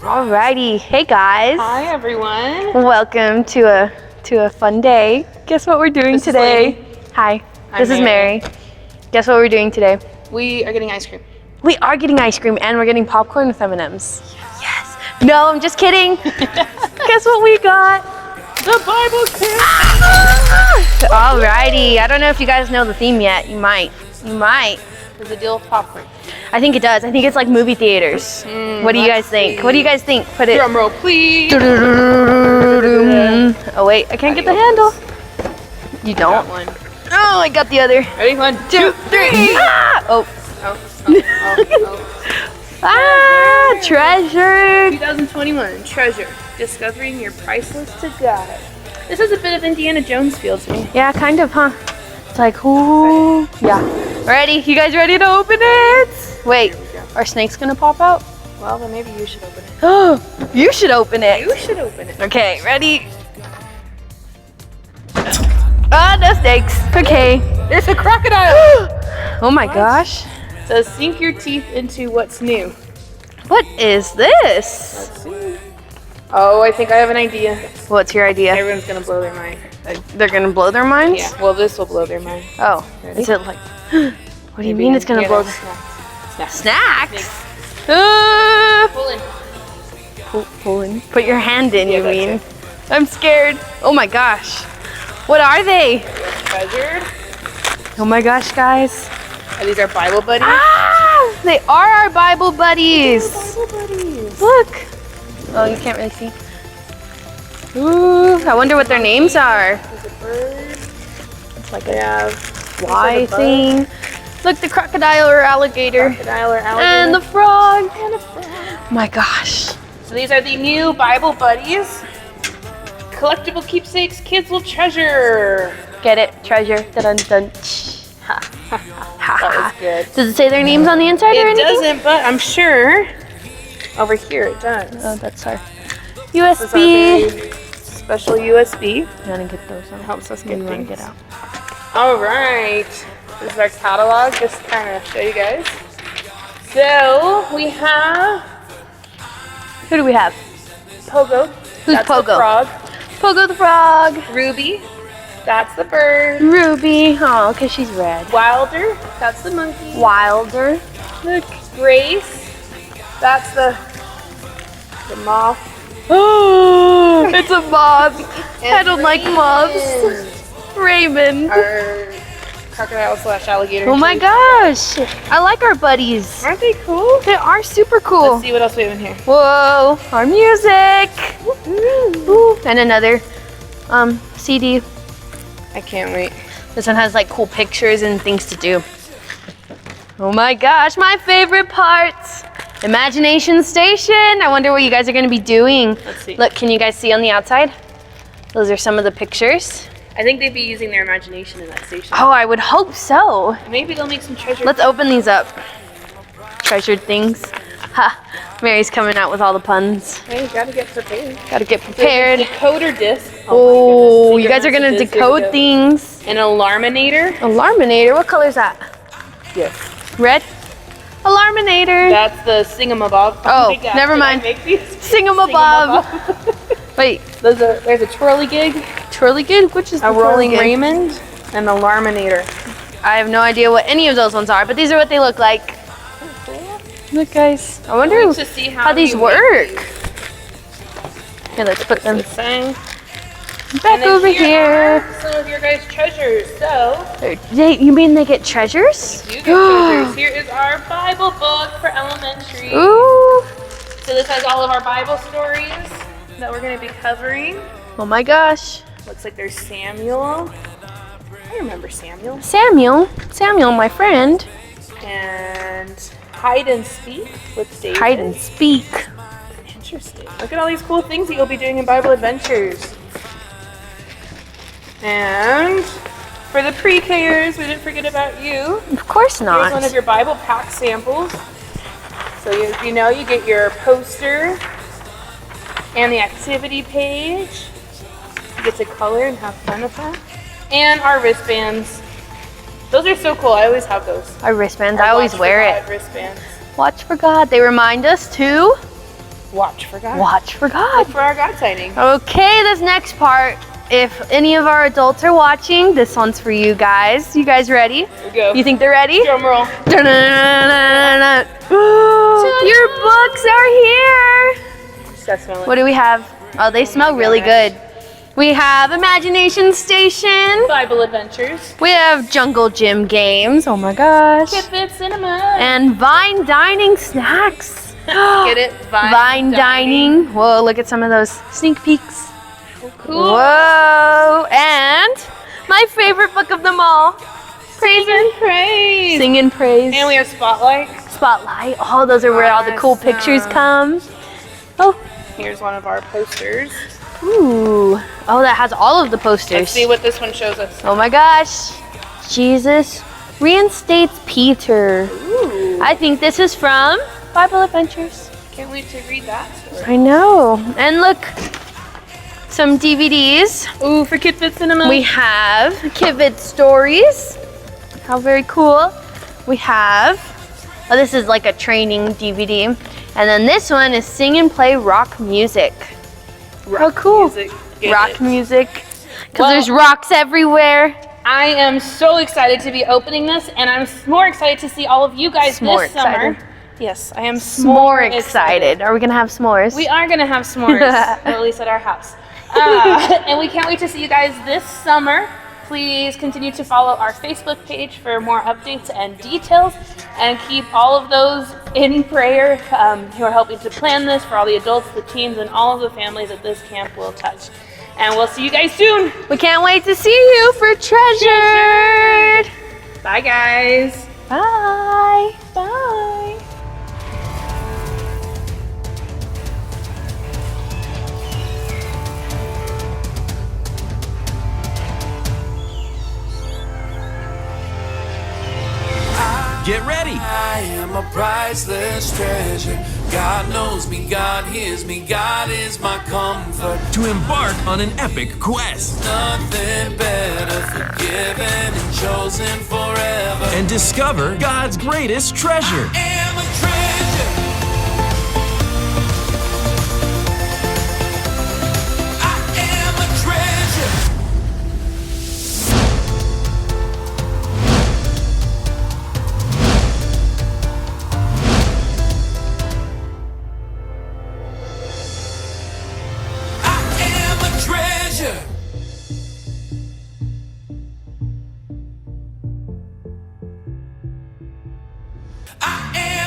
Alrighty, hey guys. Hi everyone. Welcome to a fun day. Guess what we're doing today? Hi, this is Mary. Guess what we're doing today? We are getting ice cream. We are getting ice cream and we're getting popcorn with M&Ms. Yes. No, I'm just kidding. Guess what we got? The Bible kit. Alrighty, I don't know if you guys know the theme yet. You might. Does it deal with popcorn? I think it does. I think it's like movie theaters. What do you guys think? What do you guys think? Put it. Drum roll, please. Oh wait, I can't get the handle. You don't? Got one. Oh, I got the other. Ready? 1, 2, 3. Ah! Oh. Oh. Ah, treasure. 2021 treasure. Discovering your priceless to God. This is a bit of Indiana Jones feel to me. Yeah, kind of, huh? It's like, ooh. Yeah. Ready? You guys ready to open it? Wait, are snakes gonna pop out? Well, then maybe you should open it. Oh, you should open it. You should open it. Okay, ready? Ah, no snakes. Okay. There's a crocodile. Oh my gosh. So sink your teeth into what's new. What is this? Let's see. Oh, I think I have an idea. What's your idea? Everyone's gonna blow their mind. They're gonna blow their minds? Yeah. Well, this will blow their mind. Oh, Ready? is it like? What do you mean it's gonna blow? Snacks. Pull in. Pull in. Put your hand in. Yeah, You that's mean? it. I'm scared. Oh my gosh. What are they? Treasured. Oh my gosh, guys. Are these our Bible buddies? Ah! They are our Bible buddies. Bible buddies. Look. Oh, you can't really see. Ooh, I wonder what their names are. There's a bird. It's like They have fly thing. Look, the crocodile or alligator. crocodile or alligator. And the frog. And a frog. My gosh. So these are the new Bible buddies. Collectible keepsakes kids will treasure. Get it? Treasure. Dun dun. That was good. Does it say their names on the inside or It anything? doesn't, but I'm sure over here it does. Oh, that's our This is our USB. very special USB. You wanna get those on? Helps us You get wanna things. get out? All right. This is our catalog, just to kind of show you guys. So we have Who do we have? Pogo. Who's That's Pogo? The frog. Pogo the frog. Ruby. That's the bird. Ruby. Oh, okay, she's red. Wilder. That's the monkey. Wilder. Look. Grace. That's the moth. Oh, it's a moth. I And don't like moths. Raymond. Our crocodile / alligator. Oh my gosh. I like our buddies. Aren't they cool? They are super cool. Let's see what else we have in here. Whoa, our music. Ooh, and another CD. I can't wait. This one has like cool pictures and things to do. Oh my gosh, my favorite part. Imagination Station. I wonder what you guys are gonna be doing. Let's see. Look, can you guys see on the outside? Those are some of the pictures. I think they'd be using their imagination in that station. Oh, I would hope so. Maybe they'll make some treasure. Let's open these up. Treasured things. Ha, Mary's coming out with all the puns. Hey, gotta get prepared. Gotta get prepared. Decoder disc. Oh, my goodness. you guys are gonna Secret messages. decode Here we go. things. An alarminator. Alarminator, what color is that? Yes. Red? Alarminator. That's the singamabob. Oh, my God, never did I mind. make these? Singamabob. Wait, There's a twirligig, twirligig? Which is a the rolling twirligig? Raymond, and an alarminator. I have no idea what any of those ones are, but these are what they look like. Look, guys. I wonder Going to see how these you work. make Here, let's put them this thing. back And then over here here. are some of your guys' treasures. So You mean they get treasures? you get treasures. Here is our Bible book for elementary. Ooh. So this has all of our Bible stories that we're going to be covering. Oh my gosh. Looks like there's Samuel. I remember Samuel. Samuel, my friend. And hide and speak with David. Hide and speak. Interesting. Look at all these cool things that you'll be doing in Bible adventures. And for the pre-Kers, we didn't forget about you. Of course Here's one of not. your Bible pack samples. So you know you get your poster and the activity page. You get to color and have fun with that. And our wristbands. Those are so cool. I always have those. Our wristbands, Our I always Watch wear for it. God wristbands. Watch for God. They remind us to Watch for God. Watch for God. Look for our God sighting. Okay, this next part, if any of our adults are watching, this one's for you guys. You guys ready? Here we go. You think they're ready? Drum roll. Dun-dun-dun-dun-dun. Your books are here. Just smell it. What do we have? Oh, they smell really good. We have Imagination Station. Bible Adventures. We have Jungle Gym games. Oh my gosh. Kidfit Cinema. And Vine Dining snacks. Get it? Vine Dining. Whoa, look at some of those sneak peeks. Cool. Whoa. And my favorite book of them all. Praise and Praise. Sing and Praise. And we have Spotlight. Spotlight. Oh, those are where all the cool pictures come. Oh. Here's one of our posters. Ooh. Oh, that has all of the posters. Let's see what this one shows us. Oh my gosh. Jesus reinstates Peter. Ooh. I think this is from Bible Adventures. Can't wait to read that story. I know. And look, some DVDs. Ooh, for Kidfit Cinema. We have Kidfit Stories. How very cool. We have, oh, this is like a training DVD. And then this one is Sing and Play Rock Music. How cool. Music. Rock music. Because Well, there's rocks everywhere. I am so excited to be opening this, and I'm more excited to see all of you guys S'more this summer. excited. Yes, I am More excited. Are we going to have s'mores? We are going to have s'mores, at least at our house. And we can't wait to see you guys this summer. Please continue to follow our Facebook page for more updates and details, and keep all of those in prayer who are helping to plan this for all the adults, the teens, and all of the families that this camp will touch. And we'll see you guys soon. We can't wait to see you for Treasured. Bye, guys. Bye. Bye. Get ready. I am a priceless treasure. God knows me, God hears me, God is my comfort. To embark on an epic quest Nothing better, forgiven and chosen forever. and discover God's greatest treasure. I am a treasure. I am a treasure. I am a treasure. I am